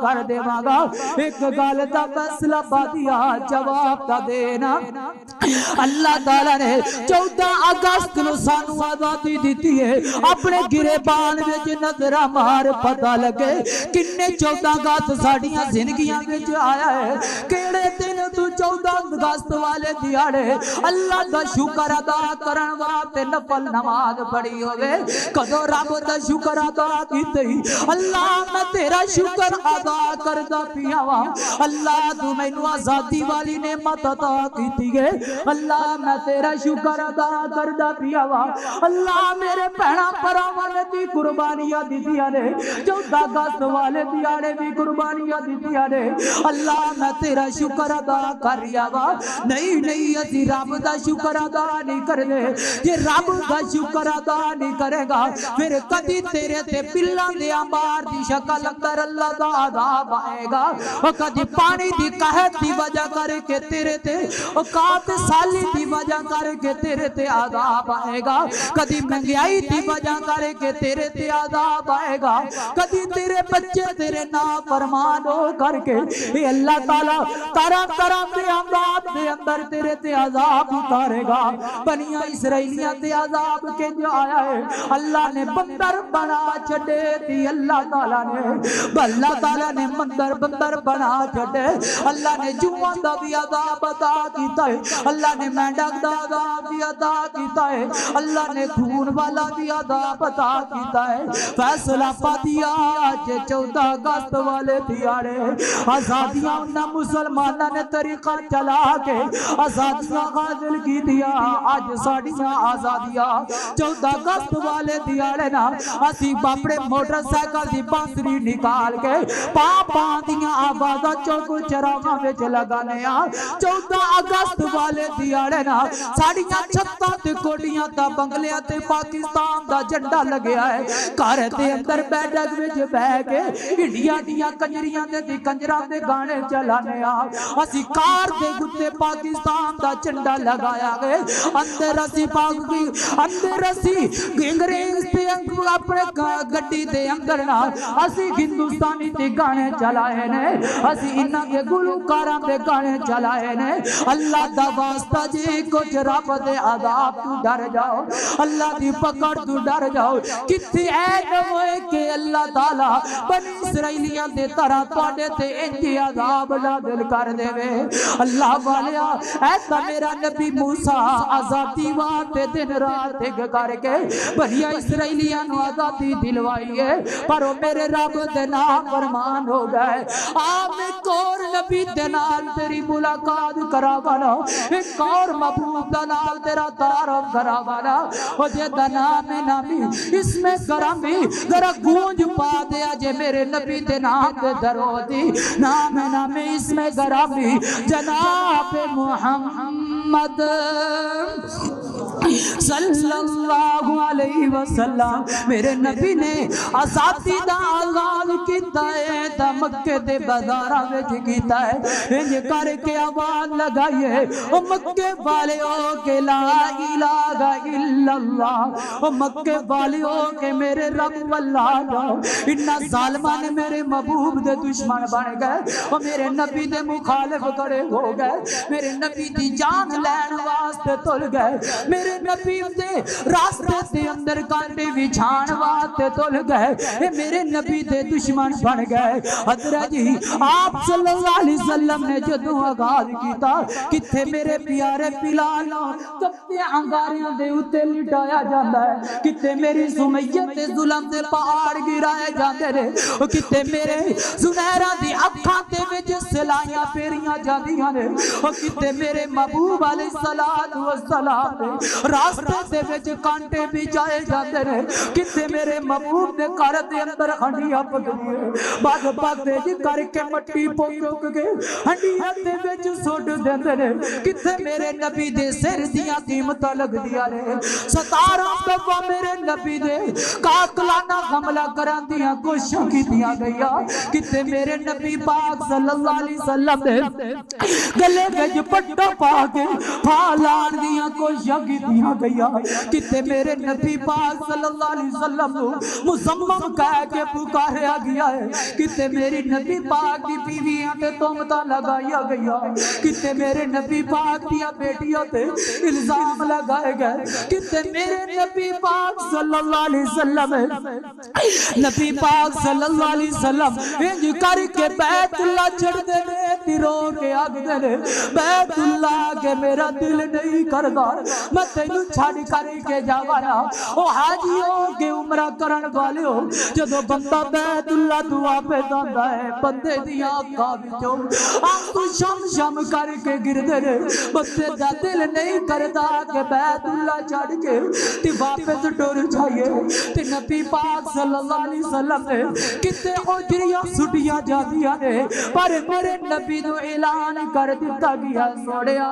کر دے مانگا ایک گل دا فیصلہ بادیا جواب دا دینا اللہ تعالیٰ نے 14 اگست نو سانو آزادی دیتی ہے اپنے گریبان وچ نظر مار پتہ لگے کنے 14 اگست ساڈیاں زندگیاں وچ آیا ہے کیڑے دن تو 14 اگست والے دیاڑے اللہ دا شکر ادا کرن واسطے نفل نماز پڑھی ہوئے کدو رب دا شکر ادا کیتی اللہ میں تیرا شکر ادا کردا پیا وا اللہ تو مینوں آزادی والی نعمت عطا کیتی ہے اللہ میں تیرا شکر ادا کردا پیا وا اللہ میرے بہنا پراواں نے دی قربانیاں دتیاں نے 14 اگست والے دیاڑے بھی قربانیاں دتیاں نے اللہ میں تیرا شکر ادا کر رہا وا نہیں اسی رب دا شکر ادا نہیں کرنے جے رب دا شکر ادا نہیں کرے گا پھر کدی تیرے تے بلاں دے انبار دی شکل اندر اللہ دا عذاب آئے گا اور کدی پانی دی قحط دی وجہ کر کے تیرے تے اوقات سالی دی وجہ کر کے تیرے تے عذاب آئے گا کدی مہنگائی دی وجہ کر کے تیرے تے عذاب آئے گا کدی تیرے بچے تیرے نافرمان ہو کر کے اے اللہ تعالی طرح طرح دے عذاب دے اندر تیرے تے عذاب اتارے گا بنیاں اسرائیلیاں تے عذاب کے جو آیا ہے اللہ نے بندر بنا چھڑے دی اللہ تعالیٰ نے بندر بنا چھڑے اللہ نے جوان دا بھی عذاب عطا کیتا ہے اللہ نے مینڈک دا عذاب بھی عطا کیتا ہے اللہ نے خون والا بھی عذاب عطا کیتا ہے فیصلہ پا دیا آج 14 اگست والے دیاڑے آزادیاں انہاں مسلمانہ نے طریقہ چلا کے آزادیاں حاصل کی دیا آج ساڑیاں آزادیاں 14 اگست والے دیاڑے نا اسی باپڑے موٹر سائیکل دی بانسری نکال کے پاپاں دیاں آوازاں چوکو چراغاں وچ لگانے 14 اگست والے دیاڑے نا ساڑیاں چھتاں تے کوڑیاں تا بنگلیاں تے پاکستان دا جھنڈا لگیا ہے گھر دے اندر بیٹھک وچ بیٹھ کے انڈیا دیاں کنجریاں دے کنجراں دے گانے چلانے اسی کار دے گتے پاکستان دا جھنڈا لگایا گئے اندر اسی انگریز تے اپنے گڈی دے اندر نا اسی ہندوستانی تے گانے چلائے نے اسی انہاں دے گلوکاراں دے گانے چلائے نے اللہ دا واسطہ جی کچھ رب دے عذاب تو ڈر جاؤ اللہ دی پکڑ تو ڈر جاؤ کتھے اے نوے کہ اللہ تعالی بنی اسرائیلیاں دے طرح تواڈے تے انج عذاب نازل کر دے وے اللہ والیا ایسا میرا نبی موسیٰ آزادی واسطے دن رات ایک کر کے بنی اسرائیلیاں نو آزادی دلوائی ہے پر وہ میرے رب دے نافرمان ہو گئے میں کور نبی دے نال تیری ملاقات کراوانا ایک اور محبوب دے نال تیرا تعارف کراوانا او جے دا نامی اس میں گرامی ذرا گونج پا دیا جے میرے نبی دے نام دے درو دی نامی اس میں گرامی جناب محمد صلی اللہ علیہ وسلم میرے نبی نے آزادی دا آغاز کیتا ہے تا مکے دے بازاراں وچ کیتا ہے انج کر کے آواز لگائیے او مکے والےو کہ لا الہ الا اللہ او مکے والےو کہ میرے رب اللہ جاؤ انہاں ظالماں نے میرے محبوب دے دشمن بن گئے او میرے نبی دے مخالف کھڑے ہو گئے میرے نبی دی جان لین واسطے تل گئے میرے نبی دے راستے دے اندر کانٹے بچھان واسطے تل گئے اے میرے نبی دے دشمن بن گئے حضرت جی آپ صلی اللہ علیہ وسلم نے جدوں آغاز کیتا کتھے میرے پیارے بلال کتے انگاریاں دے اوتے لٹایا جاندا ہے کتھے میری سمیہ تے ظلم دے پہاڑ گرائے جاندے نے کتھے میرے زنیرہ دی اکھاں تے وچ سلائیاں پھیریاں جاندیاں نے کتھے میرے محبوب علیہ السلام دے راستے دے وچ کانٹے بھی جائے جاندے نے کتھے میرے محبوب دے گھر دے اندر ہنڈیاں پکدیاں بعد پکدے جی کر کے مٹی پوک کے ہنڈیاں دے وچ سٹ دیندے نے کتھے میرے نبی دے سر دیاں قیمتاں لگدیاں نے 17 دفعہ میرے نبی دے قاتلانہ حملہ کران دیاں کوششاں کیتیاں گئیاں کتھے میرے نبی پاک صلی اللہ علیہ وسلم دے گلے وچ پٹا پا کے پھالان دیاں کوششاں کیتیاں دیا گیا کتے میرے نبی پاک صلی اللہ علیہ وسلم مزمم کہہ کے پکاریا گیا ہے کتے میری نبی پاک دی بیویاں تے تہمتاں لگایا گیا کتے میرے نبی پاک دیا بیٹیاں تے الزام لگائے گئے کتے میرے نبی پاک صلی اللہ علیہ وسلم نبی پاک صلی اللہ علیہ وسلم انج کر کے بیت اللہ چھڑ دے تے رو کے آگ دے بیت اللہ کے میرا دل نہیں کردا میں تینوں چھڑ کر کے جاوانا او حاجیوں کے عمرہ کرن والے ہو جدوں بندہ بیت اللہ دعا پہ جاندا ہے بندے دی آنکھاں وچوں آنسو شم شم کر کے گردے نے بندے دا دل نہیں کردا کہ بیت اللہ چھڑ کے تے واپس ٹر جائیے تے نبی پاک صلی اللہ علیہ وسلم نے کتے اجریاں سٹیاں جاندیاں نے پر میرے نبی نو اعلان کر دتا گیا سوڑیا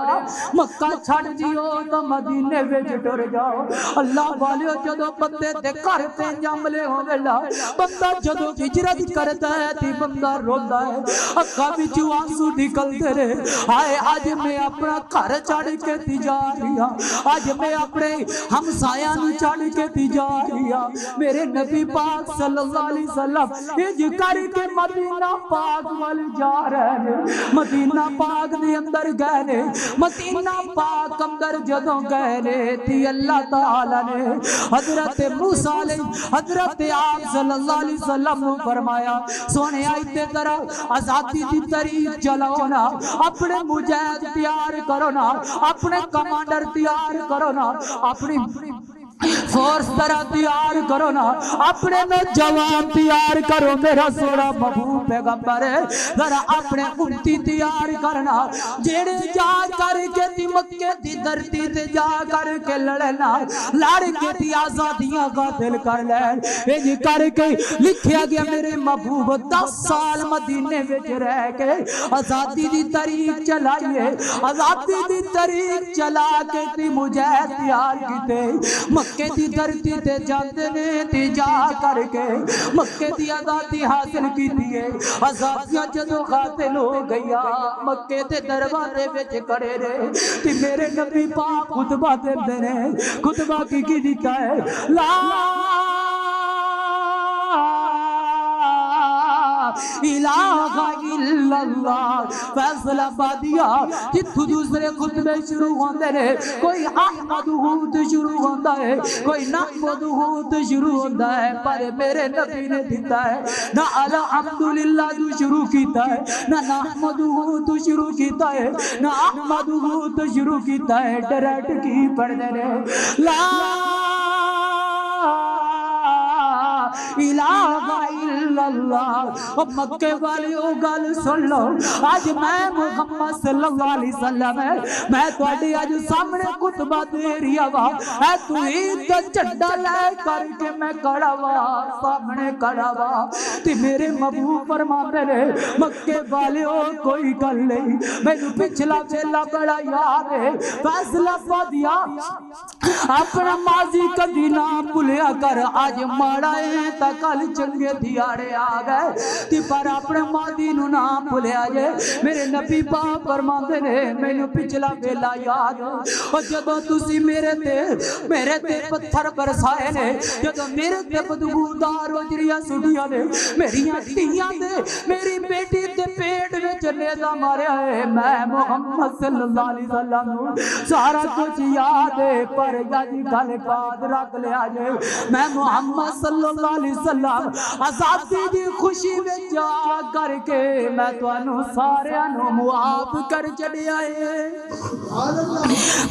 مکہ چھڑ دیو تو مدینے وچ ٹر جاؤ اللہ والے جدوں بندے دے گھر تے حملے ہونے لا بندہ جدوں ہجرت کردا ہے تے بندہ روندا ہے اکھاں وچ آنسو نکلدے نے ہائے اج میں اپنا گھر چھڑ کے تے جا رہی ہاں اج میں اپنے ہمسایاں نوں چھڑ کے تے جا رہی ہاں میرے نبی پاک صلی اللہ علیہ وسلم اج کر کے مدینہ پاک وال جا رہے نے مدینہ پاک دے اندر گئے نے مدینہ پاک اندر جدوں گئے نے تے اللہ تعالی نے حضرت موسیٰ علیہ حضرت آپ صلی اللہ علیہ وسلم نے فرمایا سونے آئیتے ذرا آزادی دی طریق چلاؤ نا اپنے مجاہد تیار کرو نا اپنے کمانڈر تیار کرو نا اپنی فورس طرح تیار کرو نا اپنے نوجوان تیار کرو میرا سونا محبوب پیغمبر ہے ذرا اپنے امتی تیار کرنا جیڑے جا کر کے تی مکے دی دھرتی تے جا کر کے لڑنا لڑ کے تی آزادیاں قاتل کر لین انج کر کے لکھیا گیا میرے محبوب 10 سال مدینے وچ رہ کے آزادی دی طریق چلائیے آزادی دی طریق چلا کے تی مجاہد تیار کیتے مکے دی دھرتی تے جاندے نے تے جا کر کے مکے دی آزادی حاصل کیتی ہے آزادیاں جدوں قاتل ہو گیا مکے تے دروازے وچ کھڑے رہے تے میرے نبی پاک خطبہ دیندے نے خطبہ کی دیتا ہے لا الہ الا اللہ فیصلہ بادیا جتھو دوسرے خطبے شروع ہوندے نے کوئی احمدہ شروع ہوندا ہے کوئی نحمدہ شروع ہوندا ہے پر میرے نبی نے دیتا ہے نہ الحمدللہ تو شروع کیتا ہے نہ نحمدہ تو شروع کیتا ہے نہ احمدہ تو شروع کیتا ہے ڈائریکٹ کی پڑھنے نے لا الہ الا اللہ اب مکے والی او گل سن لو آج میں محمد صلی اللہ علیہ وسلم میں تواڈے اج سامنے خطبہ دے رہی ہاں اے توحید دا جھنڈا لے کر کے میں کھڑا وا سامنے کھڑا وا تے میرے محبوب فرماندے نے مکے والے او کوئی گل نہیں مینوں پچھلا ویلا بڑا یاد ہے فیصلہ پادیا اپنا ماضی کبھی نہ بھولیا کر اج ماڑا ہے تا کل چنگے دیاڑے آ گئے تے پر اپنے ماضی نو نہ بھولیا جے میرے نبی پاک فرماندے نے مینوں پچھلا ویلا یاد او جدوں تسی میرے تے پتھر برسائے نے جدوں میرے تے بدبودار وجریاں سٹیاں نے میریاں دھیاں تے میری بیٹی تے پیٹ وچ نیزا ماریا ہے میں محمد صلی اللہ علیہ وسلم سارا کچھ یاد ہے پر جی گل بات رکھ لیا جے میں محمد صلی اللہ علیہ وسلم آزادی دی خوشی وچ آ کر کے میں تانوں سارے نو معاف کر چھڈیا ہے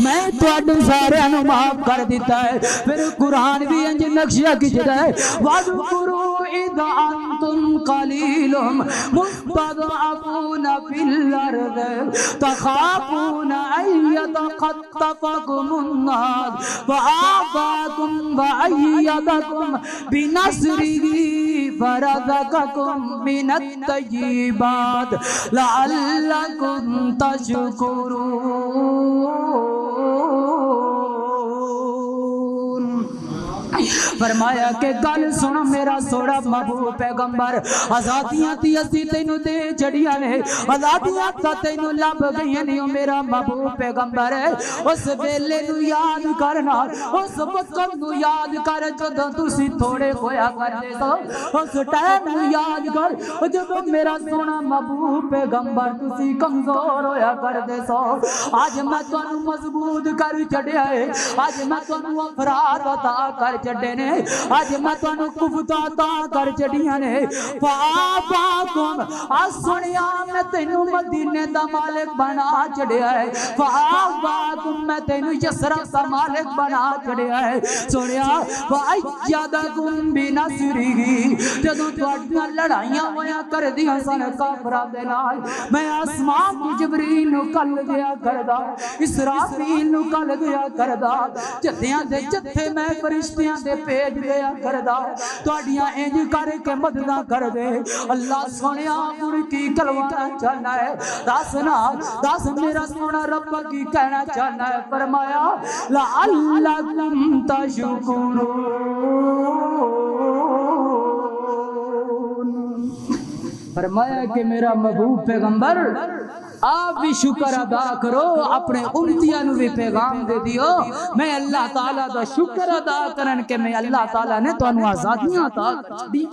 میں تانوں سارے نو معاف کر دیتا ہے پھر قرآن بھی انج نقشہ کھچدا ہے وَاذْكُرُوا إِذْ أَنْتُمْ قَلِيلٌ مُسْتَضْعَفُونَ فِي الْأَرْضِ تَخَافُونَ أَن يَتَخَطَّفَكُمُ النَّاسُ فَآوَاكُمْ وَأَيَّدَكُمْ بِنَصْرِهِ فَرَزَقَكُم مِّنَ الطَّيِّبَاتِ لَعَلَّكُمْ تَشْكُرُونَ فرمایا کہ گل سن میرا سوڑا محبوب پیغمبر آزادیاں تی اسی تینو دے جڑیاں نے آزادیاں تا تینو لب گئی نہیں میرا محبوب پیغمبر اس ویلے نو یاد کرنا اس وقت نو یاد کر جدوں تسی تھوڑے ہویا کرتے سو اس ٹائم نو یاد کر جدوں میرا سونا محبوب پیغمبر تسی کمزور ہویا کرتے سو آج میں تانوں مضبوط کر چھڈیا ہے آج میں تانوں افراد عطا کر چھڈے نے آج میں تانوں قوت عطا کر چھڈیاں نے فاقاکم سنیا میں تینوں مدینے دا مالک بنا چھڈیا ہے فاقاکم میں تینوں یسرف دا مالک بنا چھڈیا ہے سنیا وَأَيَّدَكُمْ بِنَصْرِهِ جدوں تواڈیاں لڑائیاں ہویاں کردیاں سن کافراں دے نال میں آسمان تو جبریل نو کل دیا کردا اسرافیل نو کل دیا کردا جتھیاں دے جتھے میں فرشتیاں دے بھیج دیا کردا تواڈیاں انج کر کے مدداں کر دے اللہ سونیا مڑ کی کلوانا چاہنا ہے دس میرا سونا رب کی کہنا چاہنا ہے فرمایا لعلکم تشکرون فرمایا کہ میرا محبوب پیغمبر آپ بھی شکر ادا کرو اپنے امتیاں نو بھی پیغام دے دیو میں اللہ تعالیٰ دا شکر ادا کرن کہ میں اللہ تعالیٰ نے تو انو آزادیاں عطا کر دی